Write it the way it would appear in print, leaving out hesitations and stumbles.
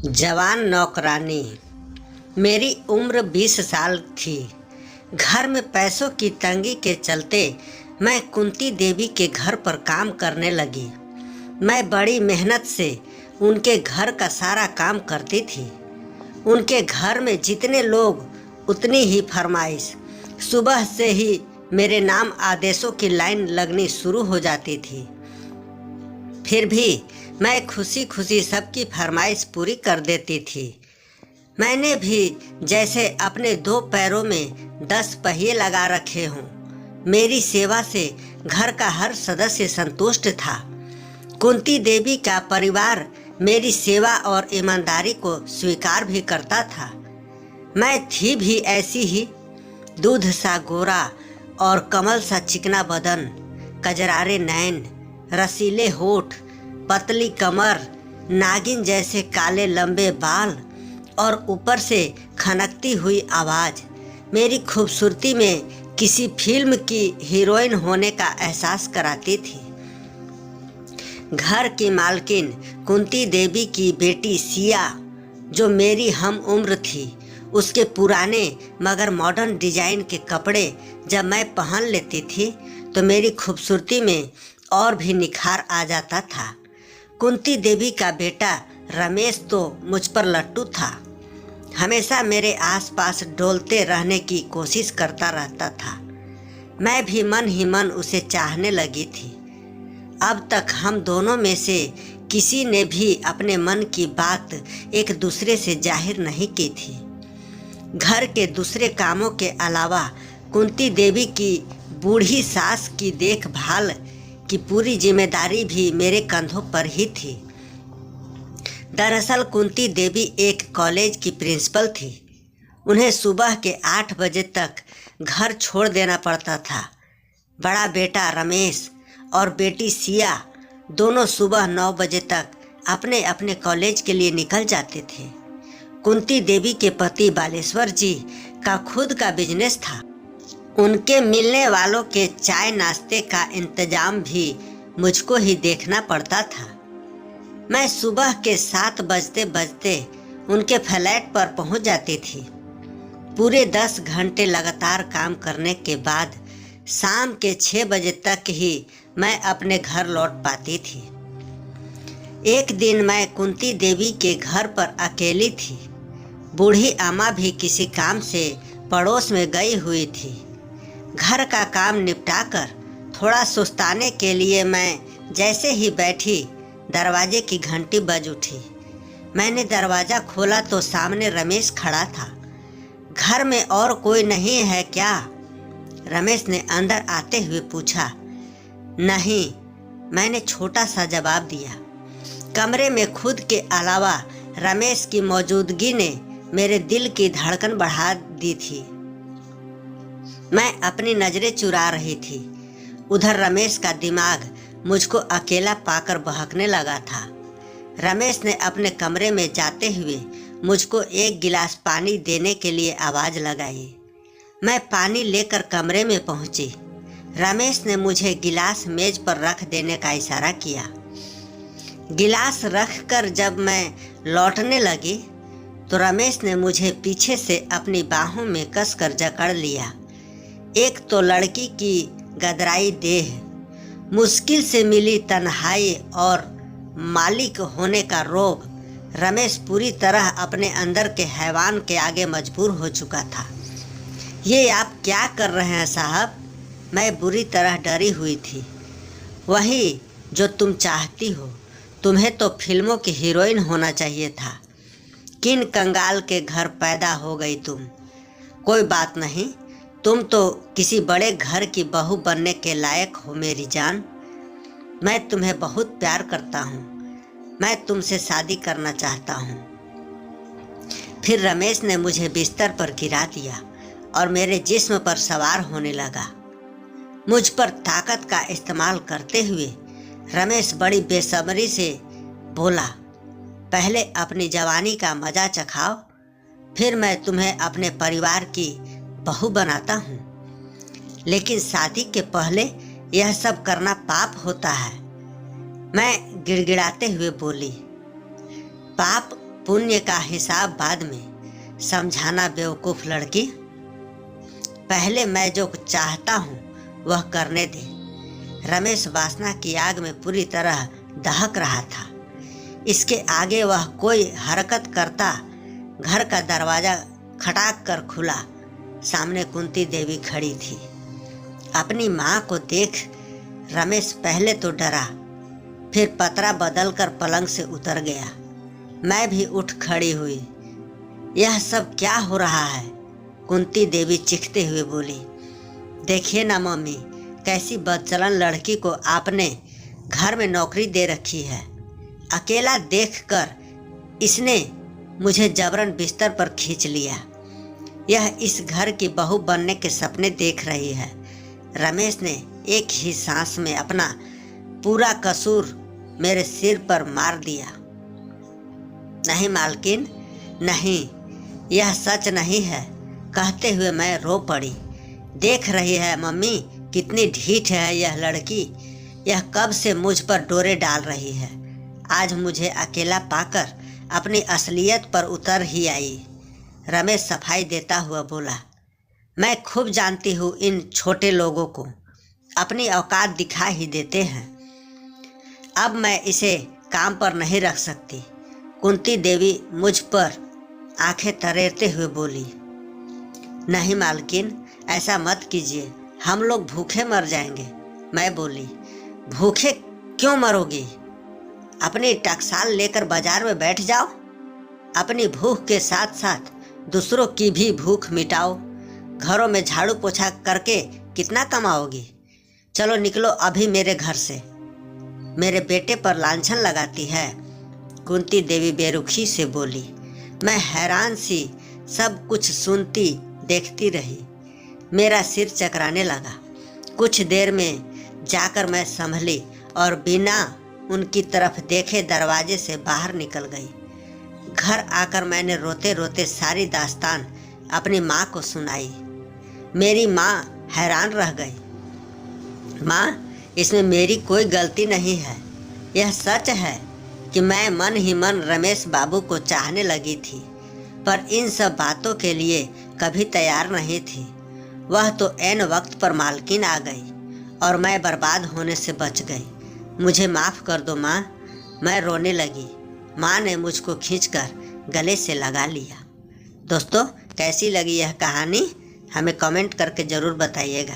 जवान नौकरानी। मेरी उम्र 20 साल थी। घर में पैसों की तंगी के चलते मैं कुंती देवी के घर पर काम करने लगी। मैं बड़ी मेहनत से उनके घर का सारा काम करती थी। उनके घर में जितने लोग उतनी ही फरमाइश। सुबह से ही मेरे नाम आदेशों की लाइन लगनी शुरू हो जाती थी। फिर भी मैं खुशी खुशी सबकी फरमाइश पूरी कर देती थी। मैंने भी जैसे अपने 2 पैरों में 10 पहिए लगा रखे हों। मेरी सेवा से घर का हर सदस्य संतुष्ट था। कुंती देवी का परिवार मेरी सेवा और ईमानदारी को स्वीकार भी करता था। मैं थी भी ऐसी ही, दूध सा गोरा और कमल सा चिकना बदन, कजरारे नैन, रसीले होठ, पतली कमर, नागिन जैसे काले लंबे बाल और ऊपर से खनकती हुई आवाज़ मेरी खूबसूरती में किसी फिल्म की हीरोइन होने का एहसास कराती थी। घर की मालकिन कुंती देवी की बेटी सिया, जो मेरी हम उम्र थी, उसके पुराने मगर मॉडर्न डिजाइन के कपड़े जब मैं पहन लेती थी तो मेरी खूबसूरती में और भी निखार आ जाता था। कुंती देवी का बेटा रमेश तो मुझ पर लट्टू था। हमेशा मेरे आसपास डोलते रहने की कोशिश करता रहता था। मैं भी मन ही मन उसे चाहने लगी थी। अब तक हम दोनों में से किसी ने भी अपने मन की बात एक दूसरे से जाहिर नहीं की थी। घर के दूसरे कामों के अलावा कुंती देवी की बूढ़ी सास की देखभाल की पूरी जिम्मेदारी भी मेरे कंधों पर ही थी। दरअसल कुंती देवी एक कॉलेज की प्रिंसिपल थी। उन्हें सुबह के 8 बजे तक घर छोड़ देना पड़ता था। बड़ा बेटा रमेश और बेटी सिया दोनों सुबह 9 बजे तक अपने अपने कॉलेज के लिए निकल जाते थे। कुंती देवी के पति बालेश्वर जी का खुद का बिजनेस था। उनके मिलने वालों के चाय नाश्ते का इंतजाम भी मुझको ही देखना पड़ता था। मैं सुबह के 7 बजते बजते उनके फ्लैट पर पहुंच जाती थी। पूरे 10 घंटे लगातार काम करने के बाद शाम के 6 बजे तक ही मैं अपने घर लौट पाती थी। एक दिन मैं कुंती देवी के घर पर अकेली थी। बूढ़ी अम्मा भी किसी काम से पड़ोस में गई हुई थी। घर का काम निपटाकर थोड़ा सुस्ताने के लिए मैं जैसे ही बैठी, दरवाजे की घंटी बज उठी। मैंने दरवाज़ा खोला तो सामने रमेश खड़ा था। घर में और कोई नहीं है क्या? रमेश ने अंदर आते हुए पूछा। नहीं, मैंने छोटा सा जवाब दिया। कमरे में खुद के अलावा रमेश की मौजूदगी ने मेरे दिल की धड़कन बढ़ा दी थी। मैं अपनी नज़रें चुरा रही थी। उधर रमेश का दिमाग मुझको अकेला पाकर बहकने लगा था। रमेश ने अपने कमरे में जाते हुए मुझको 1 गिलास पानी देने के लिए आवाज़ लगाई। मैं पानी लेकर कमरे में पहुंची। रमेश ने मुझे गिलास मेज पर रख देने का इशारा किया। गिलास रखकर जब मैं लौटने लगी तो रमेश ने मुझे पीछे से अपनी बाहों में कसकर जकड़ लिया। एक तो लड़की की गदराई देह, मुश्किल से मिली तन्हाई और मालिक होने का रोब। रमेश पूरी तरह अपने अंदर के हैवान के आगे मजबूर हो चुका था। ये आप क्या कर रहे हैं साहब? मैं बुरी तरह डरी हुई थी। वही जो तुम चाहती हो। तुम्हें तो फिल्मों की हीरोइन होना चाहिए था। किन कंगाल के घर पैदा हो गई तुम। कोई बात नहीं, तुम तो किसी बड़े घर की बहू बनने के लायक हो मेरी जान। मैं तुम्हें बहुत प्यार करता हूँ। मैं तुमसे शादी करना चाहता हूँ। फिर रमेश ने मुझे बिस्तर पर गिरा दिया और मेरे जिस्म पर सवार होने लगा। मुझ पर ताकत का इस्तेमाल करते हुए रमेश बड़ी बेसब्री से बोला, पहले अपनी जवानी का मजा चखाओ, फिर मैं तुम्हें अपने परिवार की बहू बनाता हूँ। लेकिन शादी के पहले यह सब करना पाप होता है। मैं गिड़गिड़ाते हुए बोली। पाप पुण्य का हिसाब बाद में, समझाना बेवकूफ़ लड़की। पहले मैं जो चाहता हूँ वह करने दे। रमेश वासना की आग में पूरी तरह दहक रहा था। इसके आगे वह कोई हरकत करता घर का दरवाज़ा खटाक कर खुला। सामने कुंती देवी खड़ी थी। अपनी माँ को देख रमेश पहले तो डरा, फिर पतरा बदलकर पलंग से उतर गया। मैं भी उठ खड़ी हुई। यह सब क्या हो रहा है? कुंती देवी चीखते हुए बोली, देखिए ना मम्मी, कैसी बदचलन लड़की को आपने घर में नौकरी दे रखी है। अकेला देखकर इसने मुझे जबरन बिस्तर पर खींच लिया। यह इस घर की बहू बनने के सपने देख रही है। रमेश ने एक ही सांस में अपना पूरा कसूर मेरे सिर पर मार दिया। नहीं मालकिन, नहीं, यह सच नहीं है, कहते हुए मैं रो पड़ी। देख रही है मम्मी, कितनी ढीठ है यह लड़की। यह कब से मुझ पर डोरे डाल रही है। आज मुझे अकेला पाकर अपनी असलियत पर उतर ही आई। रमेश सफाई देता हुआ बोला, मैं खूब जानती हूँ इन छोटे लोगों को, अपनी औकात दिखा ही देते हैं। अब मैं इसे काम पर नहीं रख सकती। कुंती देवी मुझ पर आंखें तरेरते हुए बोली, नहीं मालकिन, ऐसा मत कीजिए, हम लोग भूखे मर जाएंगे। मैं बोली, भूखे क्यों मरोगी? अपनी टकसाल लेकर बाजार में बैठ जाओ। अपनी भूख के साथ साथ दूसरों की भी भूख मिटाओ। घरों में झाड़ू पोछा करके कितना कमाओगी? चलो निकलो अभी मेरे घर से। मेरे बेटे पर लांछन लगाती है। कुंती देवी बेरुखी से बोली। मैं हैरान सी सब कुछ सुनती देखती रही। मेरा सिर चकराने लगा। कुछ देर में जाकर मैं संभली और बिना उनकी तरफ देखे दरवाजे से बाहर निकल गई। घर आकर मैंने रोते रोते सारी दास्तान अपनी माँ को सुनाई। मेरी माँ हैरान रह गई। माँ, इसमें मेरी कोई गलती नहीं है। यह सच है कि मैं मन ही मन रमेश बाबू को चाहने लगी थी, पर इन सब बातों के लिए कभी तैयार नहीं थी। वह तो ऐन वक्त पर मालकिन आ गई और मैं बर्बाद होने से बच गई। मुझे माफ़ कर दो माँ। मैं रोने लगी। माँ ने मुझको खींचकर गले से लगा लिया। दोस्तों, कैसी लगी यह कहानी? हमें कमेंट करके ज़रूर बताइएगा।